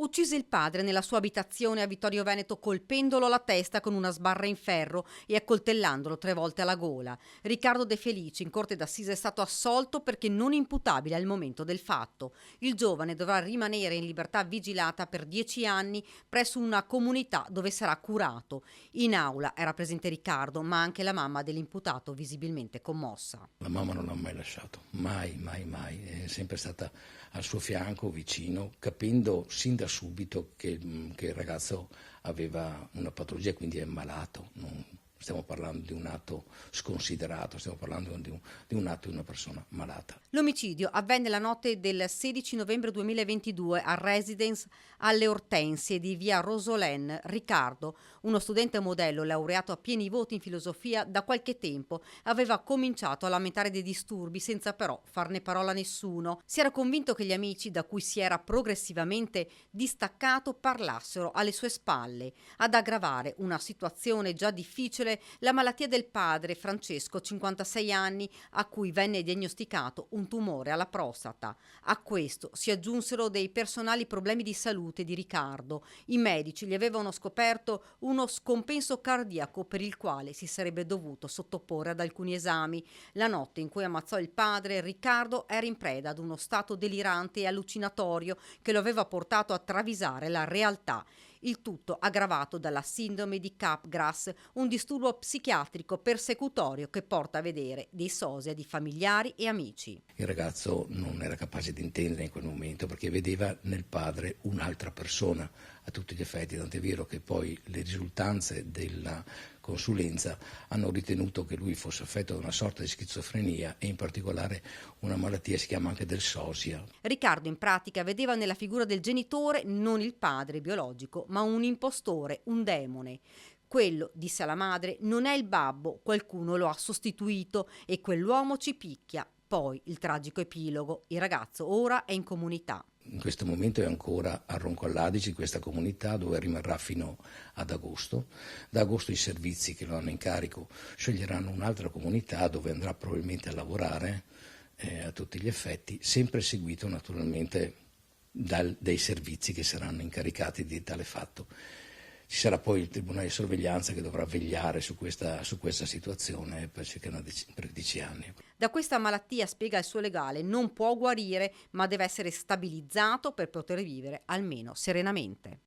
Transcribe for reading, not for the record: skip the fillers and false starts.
Uccise il padre nella sua abitazione a Vittorio Veneto colpendolo alla testa con una sbarra in ferro e accoltellandolo 3 volte alla gola. Riccardo De Felici in corte d'assise è stato assolto perché non imputabile al momento del fatto. Il giovane dovrà rimanere in libertà vigilata per 10 anni presso una comunità dove sarà curato. In aula era presente Riccardo, ma anche la mamma dell'imputato visibilmente commossa. La mamma non l'ha mai lasciato, mai, mai, mai, è sempre stata al suo fianco, vicino, capendo sin da subito che il ragazzo aveva una patologia, quindi è malato. Non stiamo parlando di un atto sconsiderato, stiamo parlando di un atto di una persona malata. L'omicidio avvenne la notte del 16 novembre 2022 al residence alle Ortensie di via Rosolène. Riccardo, uno studente modello laureato a pieni voti in filosofia, da qualche tempo aveva cominciato a lamentare dei disturbi senza però farne parola a nessuno. Si era convinto che gli amici, da cui si era progressivamente distaccato, parlassero alle sue spalle. Ad aggravare una situazione già difficile, la malattia del padre, Francesco, 56 anni, a cui venne diagnosticato un tumore alla prostata. A questo si aggiunsero dei personali problemi di salute di Riccardo. I medici gli avevano scoperto uno scompenso cardiaco per il quale si sarebbe dovuto sottoporre ad alcuni esami. La notte in cui ammazzò il padre, Riccardo era in preda ad uno stato delirante e allucinatorio che lo aveva portato a travisare la realtà. Il tutto aggravato dalla sindrome di Capgras, un disturbo psichiatrico persecutorio che porta a vedere dei sosia di familiari e amici. Il ragazzo non era capace di intendere in quel momento perché vedeva nel padre un'altra persona a tutti gli effetti, tant'è vero che poi le risultanze della consulenza hanno ritenuto che lui fosse affetto da una sorta di schizofrenia e in particolare una malattia si chiama anche del sosia. Riccardo in pratica vedeva nella figura del genitore non il padre biologico, ma un impostore, un demone. Quello, disse alla madre, non è il babbo, qualcuno lo ha sostituito e quell'uomo ci picchia. Poi il tragico epilogo, il ragazzo ora è in comunità. In questo momento è ancora a Ronco in questa comunità dove rimarrà fino ad agosto. Da agosto i servizi che lo hanno in carico sceglieranno un'altra comunità dove andrà probabilmente a lavorare a tutti gli effetti, sempre seguito naturalmente dai servizi che saranno incaricati di tale fatto. Ci sarà poi il Tribunale di Sorveglianza che dovrà vegliare su questa situazione per circa per 10 anni. Da questa malattia, spiega il suo legale, non può guarire, ma deve essere stabilizzato per poter vivere almeno serenamente.